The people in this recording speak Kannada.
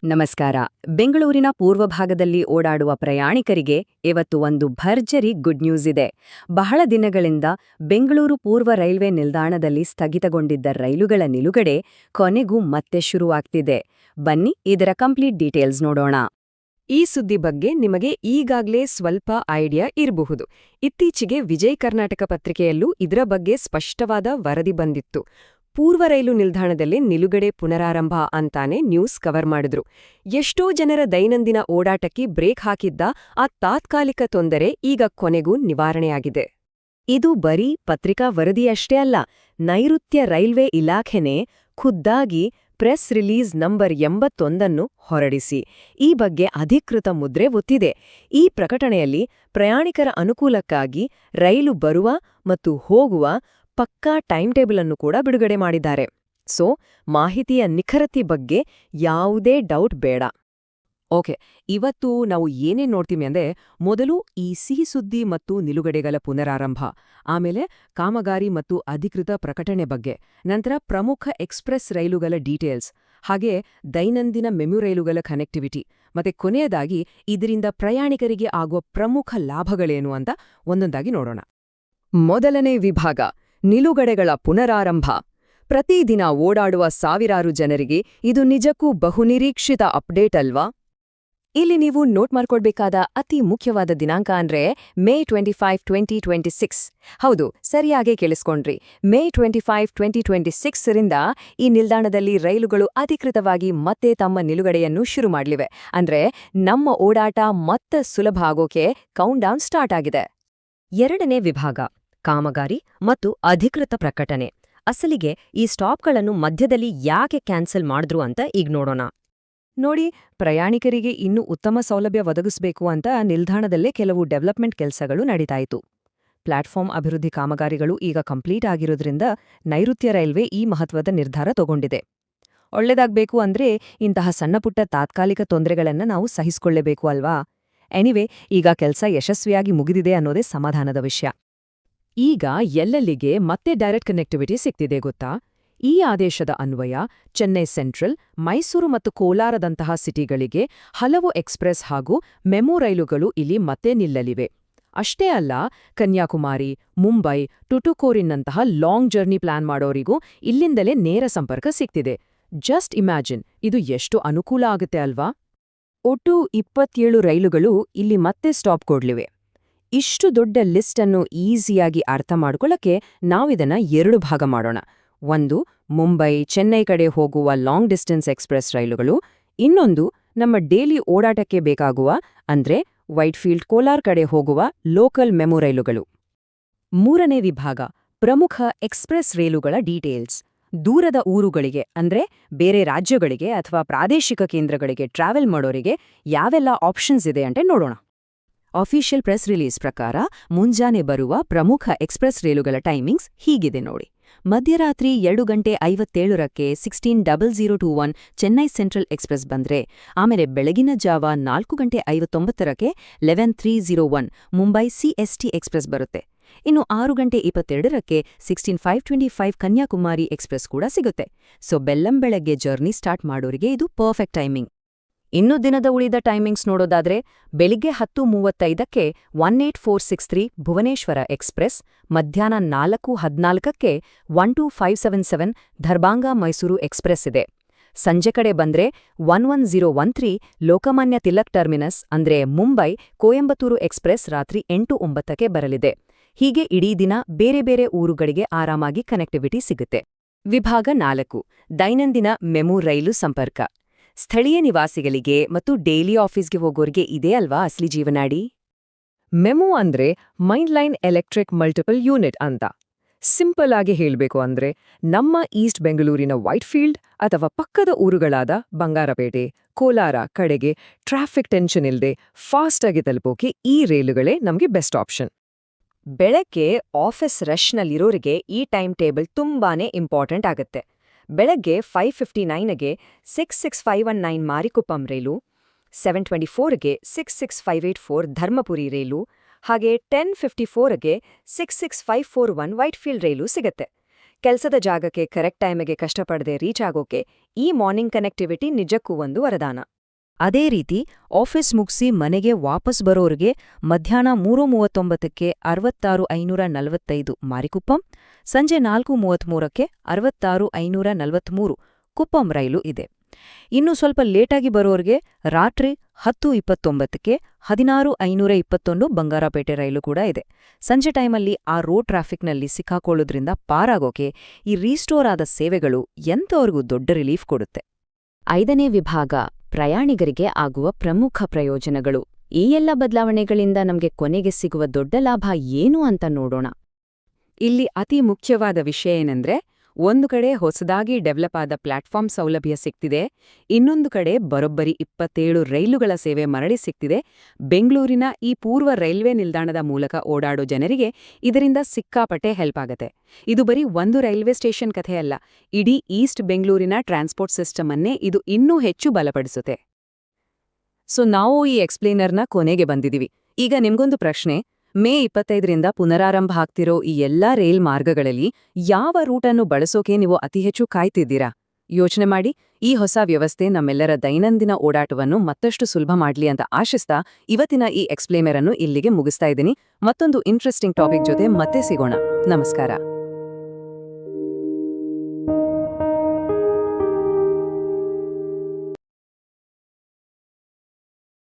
ನಮಸ್ಕಾರ. ಬೆಂಗಳೂರಿನ ಪೂರ್ವ ಭಾಗದಲ್ಲಿ ಓಡಾಡುವ ಪ್ರಯಾಣಿಕರಿಗೆ ಇವತ್ತು ಒಂದು ಭರ್ಜರಿ ಗುಡ್ ನ್ಯೂಸ್ ಇದೆ. ಬಹಳ ದಿನಗಳಿಂದ ಬೆಂಗಳೂರು ಪೂರ್ವ ರೈಲ್ವೆ ನಿಲ್ದಾಣದಲ್ಲಿ ಸ್ಥಗಿತಗೊಂಡಿದ್ದ ರೈಲುಗಳ ನಿಲುಗಡೆ ಕೊನೆಗೂ ಮತ್ತೆ ಶುರುವಾಗ್ತಿದೆ. ಬನ್ನಿ ಇದರ ಕಂಪ್ಲೀಟ್ ಡೀಟೇಲ್ಸ್ ನೋಡೋಣ. ಈ ಸುದ್ದಿ ಬಗ್ಗೆ ನಿಮಗೆ ಈಗಾಗಲೇ ಸ್ವಲ್ಪ ಐಡಿಯಾ ಇರಬಹುದು. ಇತ್ತೀಚೆಗೆ ವಿಜಯ್ ಕರ್ನಾಟಕ ಪತ್ರಿಕೆಯಲ್ಲೂ ಇದರ ಬಗ್ಗೆ ಸ್ಪಷ್ಟವಾದ ವರದಿ ಬಂದಿತ್ತು. ಪೂರ್ವ ರೈಲು ನಿಲ್ದಾಣದಲ್ಲಿ ನಿಲುಗಡೆ ಪುನರಾರಂಭ ಅಂತಾನೆ ನ್ಯೂಸ್ ಕವರ್ ಮಾಡಿದ್ರು. ಎಷ್ಟೋ ಜನರ ದೈನಂದಿನ ಓಡಾಟಕ್ಕೆ ಬ್ರೇಕ್ ಹಾಕಿದ್ದ ಆ ತಾತ್ಕಾಲಿಕ ತೊಂದರೆ ಈಗ ಕೊನೆಗೂ ನಿವಾರಣೆಯಾಗಿದೆ. ಇದು ಬರೀ ಪತ್ರಿಕಾ ವರದಿಯಷ್ಟೇ ಅಲ್ಲ, ನೈಋತ್ಯ ರೈಲ್ವೆ ಇಲಾಖೆನೇ ಖುದ್ದಾಗಿ ಪ್ರೆಸ್ ರಿಲೀಸ್ ನಂಬರ್ 81 ಹೊರಡಿಸಿ ಈ ಬಗ್ಗೆ ಅಧಿಕೃತ ಮುದ್ರೆ ಒತ್ತಿದೆ. ಈ ಪ್ರಕಟಣೆಯಲ್ಲಿ ಪ್ರಯಾಣಿಕರ ಅನುಕೂಲಕ್ಕಾಗಿ ರೈಲು ಬರುವ ಮತ್ತು ಹೋಗುವ ಪಕ್ಕಾ ಟೈಮ್ ಟೇಬಲ್ ಅನ್ನು ಕೂಡ ಬಿಡುಗಡೆ ಮಾಡಿದ್ದಾರೆ. ಸೊ ಮಾಹಿತಿಯ ನಿಖರತೆ ಬಗ್ಗೆ ಯಾವುದೇ ಡೌಟ್ ಬೇಡ. ಓಕೆ, ಇವತ್ತು ನಾವು ಏನೇನ್ ನೋಡ್ತೀವಿ ಅಂದ್ರೆ, ಮೊದಲು ಈ ಸಿಹಿ ಸುದ್ದಿ ಮತ್ತು ನಿಲುಗಡೆಗಳ ಪುನರಾರಂಭ, ಆಮೇಲೆ ಕಾಮಗಾರಿ ಮತ್ತು ಅಧಿಕೃತ ಪ್ರಕಟಣೆ ಬಗ್ಗೆ, ನಂತರ ಪ್ರಮುಖ ಎಕ್ಸ್‌ಪ್ರೆಸ್ ರೈಲುಗಳ ಡೀಟೇಲ್ಸ್, ಹಾಗೆ ದೈನಂದಿನ ಮೆಮು ರೈಲುಗಳ ಕನೆಕ್ಟಿವಿಟಿ, ಮತ್ತೆ ಕೊನೆಯದಾಗಿ ಇದರಿಂದ ಪ್ರಯಾಣಿಕರಿಗೆ ಆಗುವ ಪ್ರಮುಖ ಲಾಭಗಳೇನು ಅಂತ ಒಂದೊಂದಾಗಿ ನೋಡೋಣ. ಮೊದಲನೇ ವಿಭಾಗ, ನಿಲುಗಡೆಗಳ ಪುನರಾರಂಭ. ಪ್ರತಿದಿನ ಓಡಾಡುವ ಸಾವಿರಾರು ಜನರಿಗೆ ಇದು ನಿಜಕ್ಕೂ ಬಹುನಿರೀಕ್ಷಿತ ಅಪ್ಡೇಟ್ ಅಲ್ವಾ? ಇಲ್ಲಿ ನೀವು ನೋಟ್ ಮಾಡ್ಕೊಳ್ಬೇಕಾದ ಅತಿ ಮುಖ್ಯವಾದ ದಿನಾಂಕ ಅಂದ್ರೆ ಮೇ 25, 2026. ಹೌದು, ಸರಿಯಾಗಿ ಕೇಳಿಸ್ಕೊಂಡ್ರಿ. ಮೇ 25, 2026 ರಿಂದ ಈ ನಿಲ್ದಾಣದಲ್ಲಿ ರೈಲುಗಳು ಅಧಿಕೃತವಾಗಿ ಮತ್ತೆ ತಮ್ಮ ನಿಲುಗಡೆಯನ್ನು ಶುರು ಮಾಡ್ಲಿವೆ. ಅಂದ್ರೆ ನಮ್ಮ ಓಡಾಟ ಮತ್ತೆ ಸುಲಭ ಆಗೋಕೆ ಕೌಂಟ್ಡೌನ್ ಸ್ಟಾರ್ಟ್ ಆಗಿದೆ. ಎರಡನೇ ವಿಭಾಗ, ಕಾಮಗಾರಿ ಮತ್ತು ಅಧಿಕೃತ ಪ್ರಕಟಣೆ. ಅಸಲಿಗೆ ಈ ಸ್ಟಾಪ್ಗಳನ್ನು ಮಧ್ಯದಲ್ಲಿ ಯಾಕೆ ಕ್ಯಾನ್ಸಲ್ ಮಾಡಿದ್ರು ಅಂತ ಈಗ ನೋಡೋಣ. ನೋಡಿ, ಪ್ರಯಾಣಿಕರಿಗೆ ಇನ್ನೂ ಉತ್ತಮ ಸೌಲಭ್ಯ ಒದಗಿಸಬೇಕು ಅಂತ ನಿಲ್ದಾಣದಲ್ಲೇ ಕೆಲವು ಡೆವಲಪ್ಮೆಂಟ್ ಕೆಲಸಗಳು ನಡೀತಾಯಿತು. ಪ್ಲಾಟ್ಫಾರ್ಮ್ ಅಭಿವೃದ್ಧಿ ಕಾಮಗಾರಿಗಳು ಈಗ ಕಂಪ್ಲೀಟ್ ಆಗಿರೋದ್ರಿಂದ ನೈಋತ್ಯ ರೈಲ್ವೆ ಈ ಮಹತ್ವದ ನಿರ್ಧಾರ ತಗೊಂಡಿದೆ. ಒಳ್ಳೆದಾಗಬೇಕು ಅಂದ್ರೆ ಇಂತಹ ಸಣ್ಣಪುಟ್ಟ ತಾತ್ಕಾಲಿಕ ತೊಂದರೆಗಳನ್ನು ನಾವು ಸಹಿಸಿಕೊಳ್ಳಬೇಕು ಅಲ್ವಾ? ಎನಿವೆ, ಈಗ ಕೆಲಸ ಯಶಸ್ವಿಯಾಗಿ ಮುಗಿದಿದೆ ಅನ್ನೋದೇ ಸಮಾಧಾನದ ವಿಷಯ. ಈಗ ಎಲ್ಲೆಲ್ಲಿಗೆ ಮತ್ತೆ ಡೈರೆಕ್ಟ್ ಕನೆಕ್ಟಿವಿಟಿ ಸಿಗ್ತಿದೆ ಗೊತ್ತಾ? ಈ ಆದೇಶದ ಅನ್ವಯ ಚೆನ್ನೈ ಸೆಂಟ್ರಲ್, ಮೈಸೂರು ಮತ್ತು ಕೋಲಾರದಂತಹ ಸಿಟಿಗಳಿಗೆ ಹಲವು ಎಕ್ಸ್‌ಪ್ರೆಸ್ ಹಾಗೂ ಮೆಮು ರೈಲುಗಳು ಇಲ್ಲಿ ಮತ್ತೆ ನಿಲ್ಲಲಿವೆ. ಅಷ್ಟೇ ಅಲ್ಲ, ಕನ್ಯಾಕುಮಾರಿ, ಮುಂಬೈ, ಟುಟುಕೋರಿನ್ನಂತಹ ಲಾಂಗ್ ಜರ್ನಿ ಪ್ಲಾನ್ ಮಾಡೋರಿಗೂ ಇಲ್ಲಿಂದಲೇ ನೇರ ಸಂಪರ್ಕ ಸಿಗ್ತಿದೆ. ಜಸ್ಟ್ ಇಮ್ಯಾಜಿನ್, ಇದು ಎಷ್ಟು ಅನುಕೂಲ ಆಗುತ್ತೆ ಅಲ್ವಾ? ಒಟ್ಟು 27 ರೈಲುಗಳು ಇಲ್ಲಿ ಮತ್ತೆ ಸ್ಟಾಪ್ ಕೊಡ್ಲಿವೆ. ಇಷ್ಟು ದೊಡ್ಡ ಲಿಸ್ಟ್ ಅನ್ನು ಈಸಿಯಾಗಿ ಅರ್ಥ ಮಾಡ್ಕೊಳ್ಳಕ್ಕೆ ನಾವಿದನ್ನ 2 ಭಾಗ ಮಾಡೋಣ. ಒಂದು, ಮುಂಬೈ ಚೆನ್ನೈ ಕಡೆ ಹೋಗುವ ಲಾಂಗ್ ಡಿಸ್ಟೆನ್ಸ್ ಎಕ್ಸ್‌ಪ್ರೆಸ್ ರೈಲುಗಳು. ಇನ್ನೊಂದು, ನಮ್ಮ ಡೈಲಿ ಓಡಾಟಕ್ಕೆ ಬೇಕಾಗುವ ಅಂದ್ರೆ ವೈಟ್‌ಫೀಲ್ಡ್ ಕೋಲಾರ್ ಕಡೆ ಹೋಗುವ ಲೋಕಲ್ ಮೆಮು ರೈಲುಗಳು. ಮೂರನೇ ವಿಭಾಗ, ಪ್ರಮುಖ ಎಕ್ಸ್‌ಪ್ರೆಸ್ ರೈಲುಗಳ ಡೀಟೇಲ್ಸ್. ದೂರದ ಊರುಗಳಿಗೆ ಅಂದ್ರೆ ಬೇರೆ ರಾಜ್ಯಗಳಿಗೆ ಅಥವಾ ಪ್ರಾದೇಶಿಕ ಕೇಂದ್ರಗಳಿಗೆ ಟ್ರಾವೆಲ್ ಮಾಡೋರಿಗೆ ಯಾವೆಲ್ಲ ಆಪ್ಷನ್ಸ್ ಇದೆ ಅಂತ ನೋಡೋಣ. ಅಫಿಷಿಯಲ್ ಪ್ರೆಸ್ ರಿಲೀಸ್ ಪ್ರಕಾರ ಮುಂಜಾನೆ ಬರುವ ಪ್ರಮುಖ ಎಕ್ಸ್‌ಪ್ರೆಸ್ ರೈಲುಗಳ ಟೈಮಿಂಗ್ಸ್ ಹೀಗಿದೆ ನೋಡಿ. ಮಧ್ಯರಾತ್ರಿ 2:57ಕ್ಕೆ 16:0021 ಚೆನ್ನೈ ಸೆಂಟ್ರಲ್ ಎಕ್ಸ್‌ಪ್ರೆಸ್ ಬಂದ್ರೆ, ಆಮೇಲೆ ಬೆಳಗಿನ ಜಾವ 4:59ಕ್ಕೆ 11:0301 ಮುಂಬೈ ಸಿಎಸ್ಟಿ ಎಕ್ಸ್‌ಪ್ರೆಸ್ ಬರುತ್ತೆ. ಇನ್ನು 6:22ಕ್ಕೆ 16:525 ಕನ್ಯಾಕುಮಾರಿ ಎಕ್ಸ್‌ಪ್ರೆಸ್ ಕೂಡ ಸಿಗುತ್ತೆ. ಸೊ ಬೆಳ್ಳಂಬೆಳಗ್ಗೆ ಜರ್ನಿ ಸ್ಟಾರ್ಟ್ ಮಾಡೋರಿಗೆ ಇದು ಪರ್ಫೆಕ್ಟ್ ಟೈಮಿಂಗ್. ಇನ್ನು ದಿನದ ಉಳಿದ ಟೈಮಿಂಗ್ಸ್ ನೋಡೋದಾದ್ರೆ, ಬೆಳಿಗ್ಗೆ 10:35ಕ್ಕೆ 18463 ಭುವನೇಶ್ವರ ಎಕ್ಸ್‌ಪ್ರೆಸ್, ಮಧ್ಯಾಹ್ನ 4:14ಕ್ಕೆ 12577 ದರ್ಭಾಂಗ ಮೈಸೂರು ಎಕ್ಸ್‌ಪ್ರೆಸ್ ಇದೆ. ಸಂಜೆ ಕಡೆ ಬಂದ್ರೆ 11013 ಲೋಕಮಾನ್ಯ ತಿಲಕ್ ಟರ್ಮಿನಸ್ ಅಂದ್ರೆ ಮುಂಬೈ ಕೊಯಂಬತ್ತೂರು ಎಕ್ಸ್‌ಪ್ರೆಸ್ ರಾತ್ರಿ 8:09ಕ್ಕೆ ಬರಲಿದೆ. ಹೀಗೆ ಇಡೀ ದಿನ ಬೇರೆ ಬೇರೆ ಊರುಗಳಿಗೆ ಆರಾಮಾಗಿ ಕನೆಕ್ಟಿವಿಟಿ ಸಿಗುತ್ತೆ. ವಿಭಾಗ 4, ದೈನಂದಿನ ಮೆಮು ರೈಲು ಸಂಪರ್ಕ. ಸ್ಥಳೀಯ ನಿವಾಸಿಗಳಿಗೆ ಮತ್ತು ಡೈಲಿ ಆಫೀಸ್ಗೆ ಹೋಗೋರಿಗೆ ಇದೆ ಅಲ್ವಾ ಅಸಲಿ ಜೀವನಾಡಿ. ಮೆಮು ಅಂದ್ರೆ main line electric multiple unit ಅಂತ. ಸಿಂಪಲ್ ಆಗಿ ಹೇಳಬೇಕು ಅಂದ್ರೆ, ನಮ್ಮ ಈಸ್ಟ್ ಬೆಂಗಳೂರಿನ ವೈಟ್‌ಫೀಲ್ಡ್ ಅಥವಾ ಪಕ್ಕದ ಊರುಗಳಾದ ಬಂಗಾರಪೇಟೆ, ಕೋಲಾರ ಕಡೆಗೆ ಟ್ರಾಫಿಕ್ ಟೆನ್ಷನ್ ಇಲ್ಲದೆ ಫಾಸ್ಟ್ ಆಗಿ ತಲುಪೋಕೆ ಈ ರೈಲುಗಳೇ ನಮಗೆ ಬೆಸ್ಟ್ ಆಪ್ಷನ್. ಬೆಳಗ್ಗೆ ಆಫೀಸ್ ರಶ್ನಲ್ಲಿರೋರಿಗೆ ಈ ಟೈಮ್ ಟೇಬಲ್ ತುಂಬಾನೇ ಇಂಪಾರ್ಟೆಂಟ್ ಆಗುತ್ತೆ. ಬೆಳಗ್ಗೆ 5:59ಗೆ 66519 ಮಾರಿಕುಪ್ಪಂ ರೈಲು, 7:24ಗೆ 66584 ಧರ್ಮಪುರಿ ರೈಲು, ಹಾಗೆ 10:54ಗೆ 66541 ವೈಟ್‌ಫೀಲ್ಡ್ ರೈಲು ಸಿಗತ್ತೆ. ಕೆಲಸದ ಜಾಗಕ್ಕೆ ಕರೆಕ್ಟ್ ಟೈಮಿಗೆ ಕಷ್ಟಪಡದೆ ರೀಚ್ ಆಗೋಕೆ ಈ ಮಾರ್ನಿಂಗ್ ಕನೆಕ್ಟಿವಿಟಿ ನಿಜಕ್ಕೂ ಒಂದು ವರದಾನ. ಅದೇ ರೀತಿ ಆಫೀಸ್ ಮುಗಿಸಿ ಮನೆಗೆ ವಾಪಸ್ ಬರೋರಿಗೆ ಮಧ್ಯಾಹ್ನ 3:39ಕ್ಕೆ 66,545 ಮಾರಿಕುಪ್ಪಂ, ಸಂಜೆ 4:33ಕ್ಕೆ 66,543 ಕುಪ್ಪಂ ರೈಲು ಇದೆ. ಇನ್ನು ಸ್ವಲ್ಪ ಲೇಟಾಗಿ ಬರೋರಿಗೆ ರಾತ್ರಿ 10:29ಕ್ಕೆ 16,521 ಬಂಗಾರಪೇಟೆ ರೈಲು ಕೂಡ ಇದೆ. ಸಂಜೆ ಟೈಮಲ್ಲಿ ಆ ರೋಡ್ ಟ್ರಾಫಿಕ್ನಲ್ಲಿ ಸಿಕ್ಕಾಕೊಳ್ಳೋದ್ರಿಂದ ಪಾರಾಗೋಕೆ ಈ ರೀಸ್ಟೋರ್ ಆದ ಸೇವೆಗಳು ಎಂಥವ್ರಿಗೂ ದೊಡ್ಡ ರಿಲೀಫ್ ಕೊಡುತ್ತೆ. 5ನೇ ವಿಭಾಗ ಪ್ರಯಾಣಿಗರಿಗೆ ಆಗುವ ಪ್ರಮುಖ ಪ್ರಯೋಜನಗಳು. ಈ ಎಲ್ಲ ಬದಲಾವಣೆಗಳಿಂದ ನಮಗೆ ಕೊನೆಗೆ ಸಿಗುವ ದೊಡ್ಡ ಲಾಭ ಏನು ಅಂತ ನೋಡೋಣ. ಇಲ್ಲಿ ಅತಿ ಮುಖ್ಯವಾದ ವಿಷಯ ಏನಂದ್ರೆ, ಒಂದು ಕಡೆ ಹೊಸದಾಗಿ ಡೆವಲಪ್ ಆದ ಪ್ಲಾಟ್ಫಾರ್ಮ್ ಸೌಲಭ್ಯ ಸಿಗ್ತಿದೆ, ಇನ್ನೊಂದು ಕಡೆ ಬರೋಬ್ಬರಿ 27 ರೈಲುಗಳ ಸೇವೆ ಮರಳಿ ಸಿಗ್ತಿದೆ. ಬೆಂಗಳೂರಿನ ಈ ಪೂರ್ವ ರೈಲ್ವೆ ನಿಲ್ದಾಣದ ಮೂಲಕ ಓಡಾಡೋ ಜನರಿಗೆ ಇದರಿಂದ ಸಿಕ್ಕಾಪಟ್ಟೆ ಹೆಲ್ಪ್ ಆಗತ್ತೆ. ಇದು ಬರೀ ಒಂದು ರೈಲ್ವೆ ಸ್ಟೇಷನ್ ಕಥೆಯಲ್ಲ, ಇಡೀ ಈಸ್ಟ್ ಬೆಂಗಳೂರಿನ ಟ್ರಾನ್ಸ್ಪೋರ್ಟ್ ಸಿಸ್ಟಮ್ ಅನ್ನೇ ಇದು ಇನ್ನೂ ಹೆಚ್ಚು ಬಲಪಡಿಸುತ್ತೆ. ಸೊ ನಾವು ಈ ಎಕ್ಸ್ಪ್ಲೇನರ್ನ ಕೊನೆಗೆ ಬಂದಿದ್ದೀವಿ. ಈಗ ನಿಮ್ಗೊಂದು ಪ್ರಶ್ನೆ: ಮೇ 25ರಿಂದ ಪುನರಾರಂಭ ಆಗ್ತಿರೋ ಈ ಎಲ್ಲಾ ರೈಲ್ ಮಾರ್ಗಗಳಲ್ಲಿ ಯಾವ ರೂಟನ್ನು ಬಳಸೋಕೆ ನೀವು ಅತಿ ಹೆಚ್ಚು ಕಾಯ್ತಿದ್ದೀರಾ? ಯೋಚನೆ ಮಾಡಿ. ಈ ಹೊಸ ವ್ಯವಸ್ಥೆ ನಮ್ಮೆಲ್ಲರ ದೈನಂದಿನ ಓಡಾಟವನ್ನು ಮತ್ತಷ್ಟು ಸುಲಭ ಮಾಡ್ಲಿ ಅಂತ ಆಶಿಸ್ತಾ ಇವತ್ತಿನ ಈ ಎಕ್ಸ್ಪ್ಲೇನರ್ ಅನ್ನು ಇಲ್ಲಿಗೆ ಮುಗಿಸ್ತಾ ಇದ್ದೀನಿ. ಮತ್ತೊಂದು ಇಂಟ್ರೆಸ್ಟಿಂಗ್ ಟಾಪಿಕ್ ಜೊತೆ ಮತ್ತೆ ಸಿಗೋಣ. ನಮಸ್ಕಾರ.